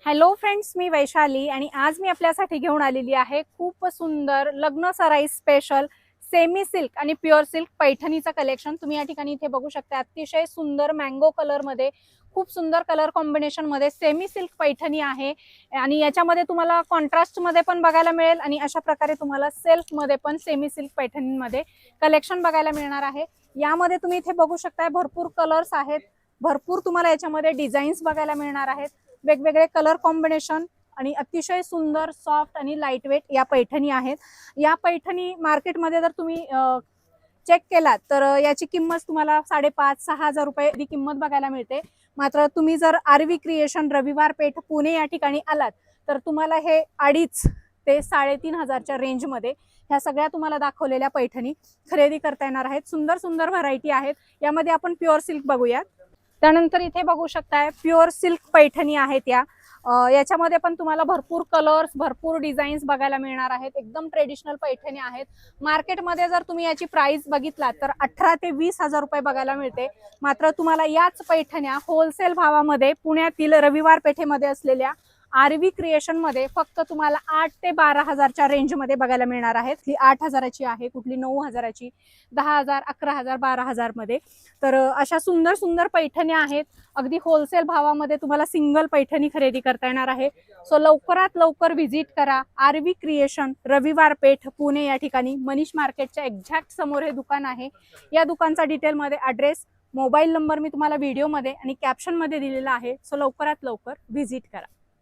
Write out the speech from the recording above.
Hello friends, मी वैशाली आणि आज मी आपल्यासाठी घेऊन आलेली आहे खूप सुंदर लग्न सराई स्पेशल सेमी सिल्क आणि प्युअर सिल्क पैठणीचं कलेक्शन। तुम्ही या ठिकाणी इथे बघू शकता, अतिशय सुंदर मँगो कलर मध्ये खूप सुंदर कलर कॉम्बिनेशन मध्ये सेमी सिल्क पैठणी आहे आणि याच्यामध्ये तुम्हाला कॉन्ट्रास्ट मध्ये पण बघायला मिळेल आणि अशा प्रकारे तुम्हाला सेल्फ मध्ये पण सेमी सिल्क पैठणींमध्ये कलेक्शन बघायला मिळणार आहे। यामध्ये तुम्ही इथे बघू शकता भरपूर कलर्स आहेत, भरपूर तुम्हाला याच्यामध्ये डिझाईन्स बघायला मिळणार आहेत, वेगवेगळे कलर कॉम्बिनेशन आणि अतिशय सुंदर सॉफ्ट आणि लाईट वेट या पैठणी आहेत। या पैठणी मार्केटमध्ये जर तुम्ही चेक केलात तर याची किंमत तुम्हाला 5,500-6,000 हजार रुपये ही किंमत बघायला मिळते। मात्र तुम्ही जर आरवी क्रिएशन रविवार पेठ पुणे या ठिकाणी आलात तर तुम्हाला हे 2,500 ते 3,500च्या रेंज मध्ये ह्या सगळ्या तुम्हाला दाखवलेल्या पैठणी खरेदी करता येणार आहेत। सुंदर सुंदर व्हरायटी आहेत। यामध्ये आपण प्युअर सिल्क बघूया। त्यानंतर इथे बघू शकताय प्युअर सिल्क पैठणी आहेत याच्यामध्ये पण तुम्हाला भरपूर कलर्स भरपूर डिझाईन्स बघायला मिळणार आहेत। एकदम ट्रेडिशनल पैठणी आहेत। मार्केटमध्ये जर तुम्ही याची प्राइस बघितला तर 18,000 ते 20,000 रुपये बघायला मिळते। मात्र तुम्हाला याच पैठण्या होलसेल भावामध्ये पुण्यातील रविवार पेठेमध्ये असलेल्या आरवी क्रिएशन मध्ये फक्त तुम्हाला 8,000 ते 12,000च्या रेंज मध्ये बघायला मिळणार आहेत। ही 8,000ची आहे, कुठली 9,000ची, 10,000, 11,000, 12,000 मध्ये। तर अशा सुंदर सुंदर पैठण्या आहेत। अगदी होलसेल भावामध्ये तुम्हाला सिंगल पैठणी खरेदी करता येणार आहे। सो लवकरात लवकर व्हिजिट करा आरवी क्रिएशन रविवार पेठ पुणे या ठिकाणी। मनीष मार्केटच्या एक्झॅक्ट समोर हे दुकान आहे। या दुकानचा डिटेलमध्ये ॲड्रेस मोबाईल नंबर मी तुम्हाला व्हिडिओमध्ये आणि कॅप्शनमध्ये दिलेला आहे। सो लवकरात लवकर व्हिजिट करा।